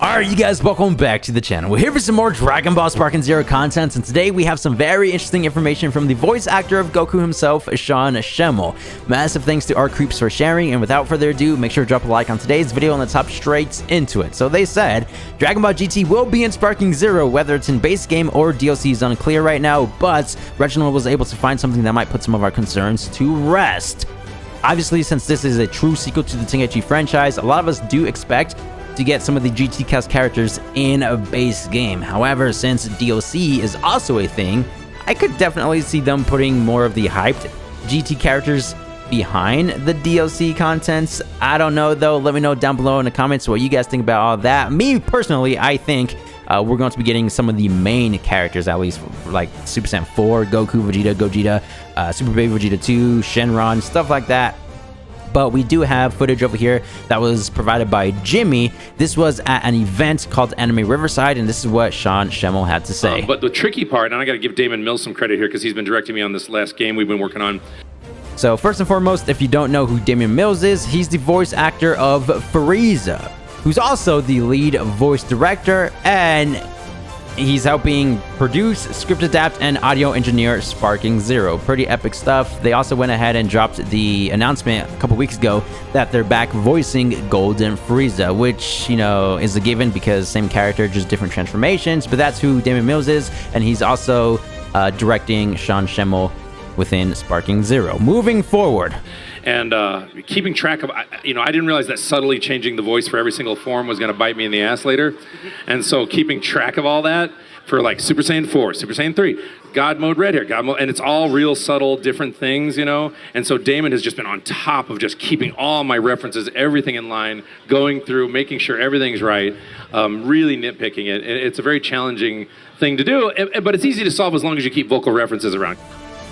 Alright, you guys, welcome back to the channel. We're here for some more Dragon Ball Sparking Zero content, and today we have some very interesting information from the voice actor of Goku himself, Sean Schemmel. Massive thanks to our creeps for sharing, and without further ado, make sure to drop a like on today's video and let's hop straight into it. So they said, Dragon Ball GT will be in Sparking Zero, whether it's in base game or DLC is unclear right now, but Reginald was able to find something that might put some of our concerns to rest. Obviously, since this is a true sequel to the Tenkaichi franchise, a lot of us do expect to get some of the GT cast characters in a base game. However, since DLC is also a thing, I could definitely see them putting more of the hyped GT characters behind the DLC contents. I don't know though. Let me know down below in the comments what you guys think about all that. Me personally, I think we're going to be getting some of the main characters, at least like Super Saiyan 4, Goku, Gogeta, Super Baby Vegeta 2, Shenron, stuff like that. But we do have footage over here that was provided by Jimmy. This was at an event called Anime Riverside, and this is what Sean Schemmel had to say. But the tricky part, and I got to give Damon Mills some credit here because he's been directing me on this last game we've been working on. So first and foremost, if you don't know who Damon Mills is, he's the voice actor of Frieza, who's also the lead voice director, and he's helping produce, script adapt, and audio engineer Sparking Zero. Pretty epic stuff. They also went ahead and dropped the announcement a couple weeks ago that they're back voicing Golden Frieza, which, you know, is a given because same character, just different transformations. But that's who Damon Mills is, and he's also directing Sean Schemmel within Sparking Zero. Moving forward. And keeping track of, I didn't realize that subtly changing the voice for every single form was going to bite me in the ass later. And so keeping track of all that for like Super Saiyan 4, Super Saiyan 3, God Mode Red Hair, God Mode, and it's all real subtle, different things, you know? And so Damon has just been on top of just keeping all my references, everything in line, going through, making sure everything's right, really nitpicking it. It's a very challenging thing to do, but it's easy to solve as long as you keep vocal references around.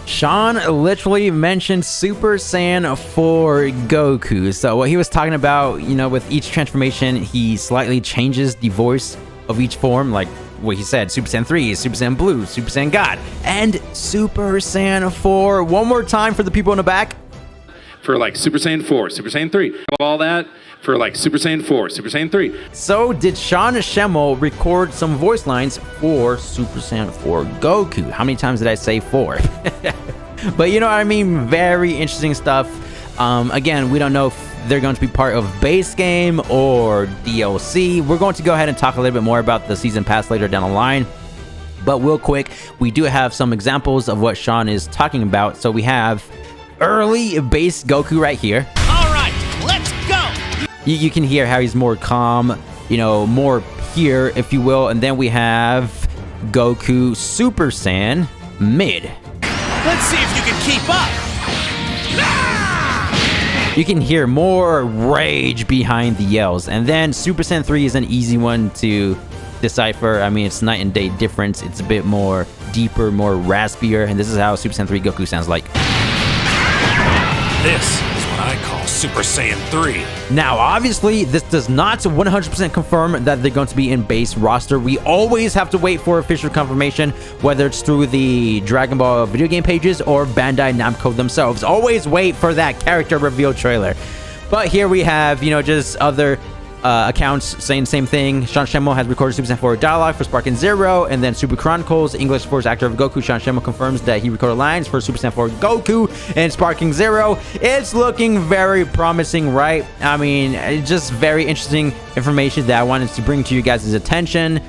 Sean literally mentioned Super Saiyan 4 Goku. So what he was talking about, you know, with each transformation, he slightly changes the voice of each form, like what he said, Super Saiyan 3, Super Saiyan Blue, Super Saiyan God, and Super Saiyan 4. One more time for the people in the back. For like Super Saiyan 4, Super Saiyan 3, all that for like Super Saiyan 4, Super Saiyan 3. So did Sean Schemmel record some voice lines for Super Saiyan 4 Goku? How many times did I say 4? But you know what I mean? Very interesting stuff. Again, we don't know if they're going to be part of base game or DLC. We're going to go ahead and talk a little bit more about the season pass later down the line. But real quick, we do have some examples of what Sean is talking about. So we have early base Goku right here. All right, let's go. You can hear how he's more calm, you know, more pure, if you will. And then we have Goku Super Saiyan mid. Let's see if you can keep up. You can hear more rage behind the yells. And then Super Saiyan 3 is an easy one to decipher. I mean, it's night and day difference. It's a bit more deeper, more raspier. And this is how Super Saiyan 3 Goku sounds like. This is what I call Super Saiyan 3. Now, obviously, this does not 100% confirm that they're going to be in base roster. We always have to wait for official confirmation, whether it's through the Dragon Ball video game pages or Bandai Namco themselves. Always wait for that character reveal trailer. But here we have, you know, just other accounts saying the same thing. Sean Schemmel has recorded Super Saiyan 4 dialogue for Sparking Zero, and then Super Chronicles, English voice actor of Goku, Sean Schemmel confirms that he recorded lines for Super Saiyan 4 Goku and Sparking Zero. It's looking very promising, right? I mean, it's just very interesting information that I wanted to bring to you guys' attention.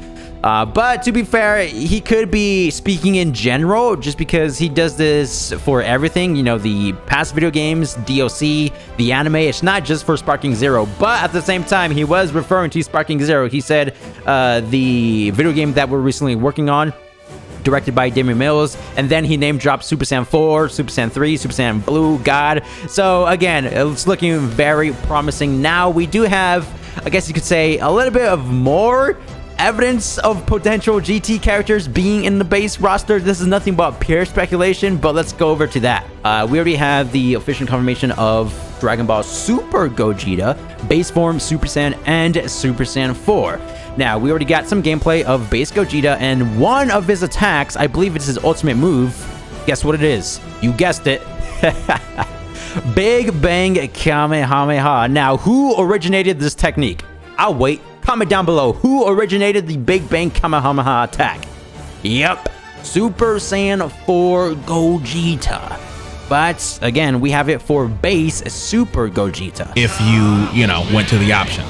But to be fair, he could be speaking in general just because he does this for everything. You know, the past video games, DLC, the anime. It's not just for Sparking Zero. But at the same time, he was referring to Sparking Zero. He said the video game that we're recently working on, directed by Damon Mills, and then he name dropped Super Saiyan 4, Super Saiyan 3, Super Saiyan Blue, God. So again, it's looking very promising. Now we do have, I guess you could say, a little bit of more evidence of potential GT characters being in the base roster. This is nothing but pure speculation, but let's go over to that. We already have the official confirmation of Dragon Ball Super Gogeta, base form Super Saiyan, and Super Saiyan 4. Now, we already got some gameplay of base Gogeta, and one of his attacks, I believe it's his ultimate move. Guess what it is? You guessed it. Big Bang Kamehameha. Now, who originated this technique? I'll wait. Comment down below who originated the Big Bang Kamehameha attack. Yep, Super Saiyan 4 Gogeta. But again, we have it for base Super Gogeta. If you know, went to the option.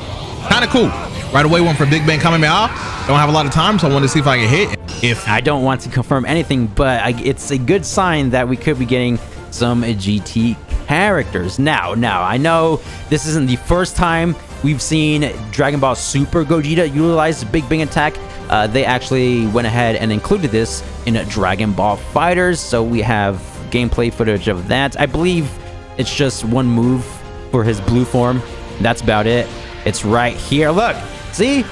Kind of cool. Right away, one for Big Bang Kamehameha. Don't have a lot of time, so I wanted to see if I can hit. If I don't want to confirm anything, but it's a good sign that we could be getting some GT characters. Now, I know this isn't the first time we've seen Dragon Ball Super Gogeta utilize the Big Bang attack. They actually went ahead and included this in Dragon Ball Fighters, so we have gameplay footage of that. I believe it's just one move for his blue form. That's about it. It's right here. Look, see?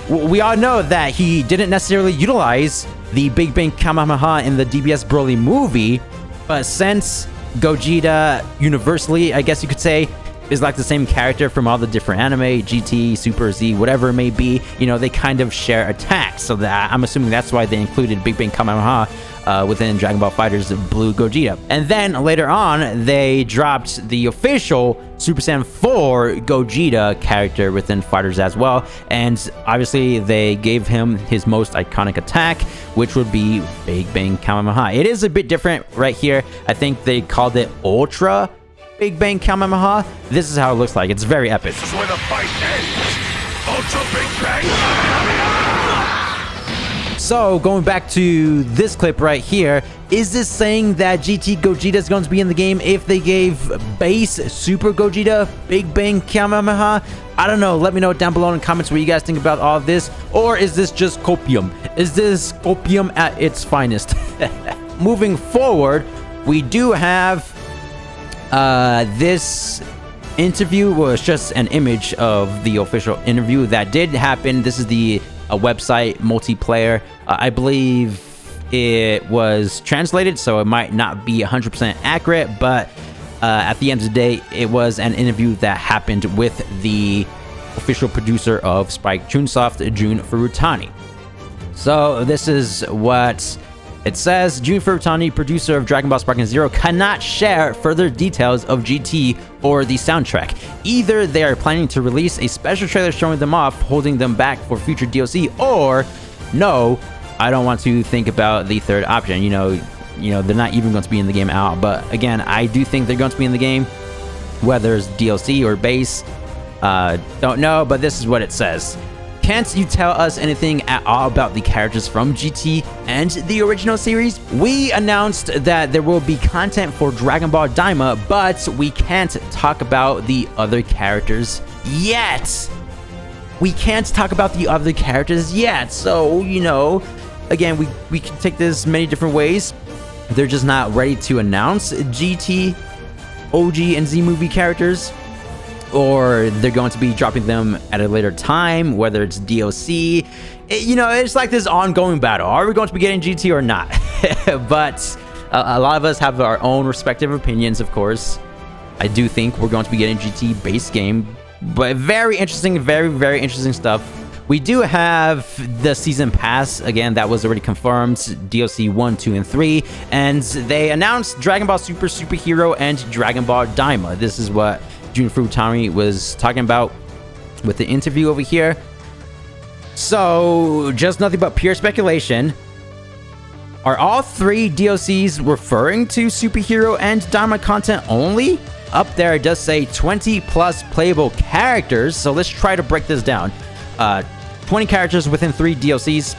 We all know that he didn't necessarily utilize the Big Bang Kamehameha in the DBS Broly movie, but since Gogeta universally, I guess you could say, is like the same character from all the different anime, GT, Super Z, whatever it may be, you know, they kind of share attacks. So that I'm assuming that's why they included Big Bang Kamehameha within Dragon Ball FighterZ Blue Gogeta. And then later on, they dropped the official Super Saiyan 4 Gogeta character within Fighters as well. And obviously, they gave him his most iconic attack, which would be Big Bang Kamehameha. It is a bit different right here. I think they called it Ultra Big Bang Kamehameha. This is how it looks like. It's very epic. This is where the fight ends. Ultra Big Bang Kamehameha! So, going back to this clip right here, is this saying that GT Gogeta is going to be in the game if they gave base Super Gogeta Big Bang Kamehameha? I don't know. Let me know down below in the comments what you guys think about all of this. Or is this just copium? Is this copium at its finest? Moving forward, we do have this interview was just an image of the official interview that did happen. This is the website multiplayer. I believe it was translated, so it might not be 100% accurate, but at the end of the day, it was an interview that happened with the official producer of Spike Chunsoft, Jun Furutani. So this is what it says. Jun Furutani, producer of Dragon Ball Sparking Zero, cannot share further details of GT or the soundtrack. Either they are planning to release a special trailer showing them off, holding them back for future DLC, or no, I don't want to think about the third option. You know, they're not even going to be in the game out. But again, I do think they're going to be in the game, whether it's DLC or base. Don't know, but this is what it says. Can't you tell us anything at all about the characters from GT and the original series? We announced that there will be content for Dragon Ball Daima, but we can't talk about the other characters yet. We can't talk about the other characters yet. So, you know, again, we can take this many different ways. They're just not ready to announce GT, OG, and Z movie characters, or they're going to be dropping them at a later time, whether it's DLC. You know, it's like this ongoing battle. Are we going to be getting GT or not? But a lot of us have our own respective opinions, of course. I do think we're going to be getting GT base game, but very interesting, very interesting stuff. We do have the season pass, again, that was already confirmed, DLC 1, 2, and 3, and they announced Dragon Ball Super, Super Hero, and Dragon Ball Daima. This is what Jun Furutani was talking about with the interview over here. So, just nothing but pure speculation. Are all 3 DLCs referring to Superhero and Daima content only? Up there it does say 20 plus playable characters, so let's try to break this down. 20 characters within 3 DLCs.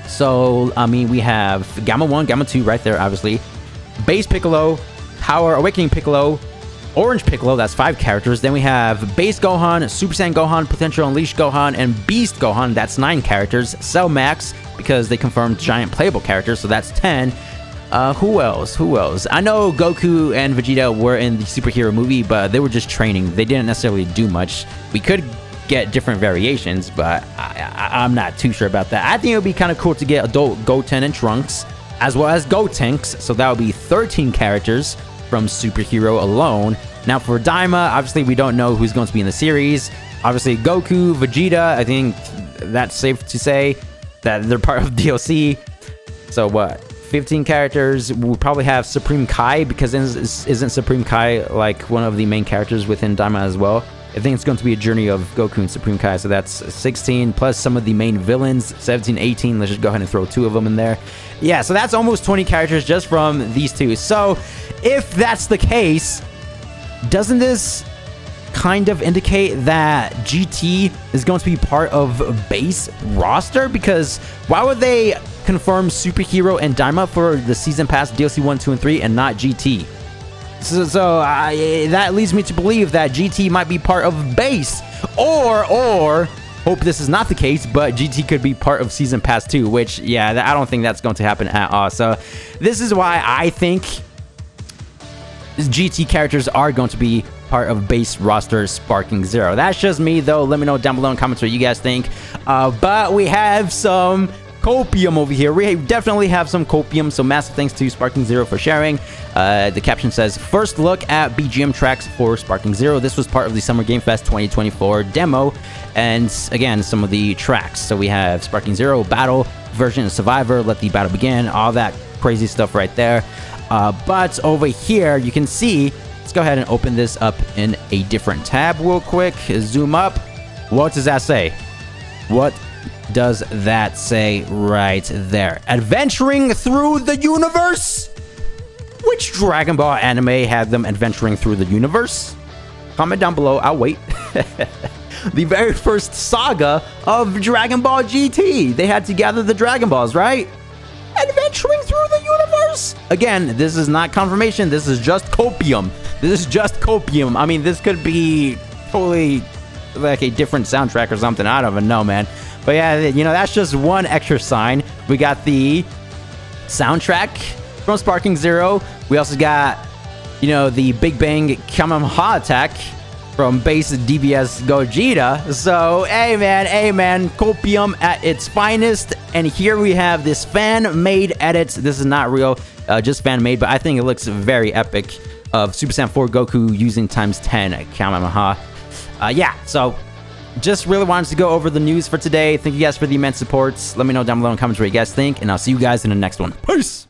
So, I mean, we have Gamma 1, Gamma 2 right there, obviously. Base Piccolo, Power Awakening Piccolo, Orange Piccolo, that's 5 characters. Then we have Base Gohan, Super Saiyan Gohan, Potential Unleashed Gohan, and Beast Gohan, that's 9 characters. Cell Max, because they confirmed giant playable characters, so that's 10. Who else? I know Goku and Vegeta were in the Superhero movie, but they were just training. They didn't necessarily do much. We could get different variations, but I'm not too sure about that. I think it would be kind of cool to get adult Goten and Trunks, as well as Gotenks, so that would be 13 characters from Superhero alone. Now for Daima, obviously we don't know who's going to be in the series. Obviously Goku, Vegeta, I think that's safe to say that they're part of DLC. So what? 15 characters. We'll probably have Supreme Kai, because isn't Supreme Kai like one of the main characters within Daima as well? I think it's going to be a journey of Goku and Supreme Kai. So that's 16 plus some of the main villains, 17, 18. Let's just go ahead and throw 2 of them in there. Yeah, so that's almost 20 characters just from these 2. So if that's the case, doesn't this kind of indicate that GT is going to be part of base roster? Because why would they confirm Superhero and Daima for the Season Pass DLC 1, 2, and 3 and not GT? So that leads me to believe that GT might be part of base, or hope this is not the case, but GT could be part of Season Pass 2, which, yeah, I don't think that's going to happen at all. So this is why I think GT characters are going to be part of base roster Sparking Zero. That's just me, though. Let me know down below in comments what you guys think. But we have some copium over here. We definitely have some copium, so massive thanks to Sparking Zero for sharing. The caption says, first look at BGM tracks for Sparking Zero. This was part of the Summer Game Fest 2024 demo, and again, some of the tracks. So we have Sparking Zero, Battle, Version of Survivor, Let the Battle Begin, all that crazy stuff right there. But over here, you can see, let's go ahead and open this up in a different tab real quick. Zoom up. What does that say? What does that say right there? Adventuring through the universe? Which Dragon Ball anime had them adventuring through the universe? Comment down below. I'll wait. The very first saga of Dragon Ball GT. They had to gather the Dragon Balls, right? Adventuring through the universe? Again, this is not confirmation. This is just copium. This is just copium. I mean, this could be totally like a different soundtrack or something. I don't even know, man. But yeah, you know, that's just one extra sign. We got the soundtrack from Sparking Zero. We also got, you know, the Big Bang Kamehameha attack from base DBS Gogeta. So, hey man, copium at its finest. And here we have this fan-made edit. This is not real, just fan-made, but I think it looks very epic, of Super Saiyan 4 Goku using ×10 Kamehameha. Yeah, so just really wanted to go over the news for today. Thank you guys for the immense support. Let me know down below in comments what you guys think, and I'll see you guys in the next one. Peace!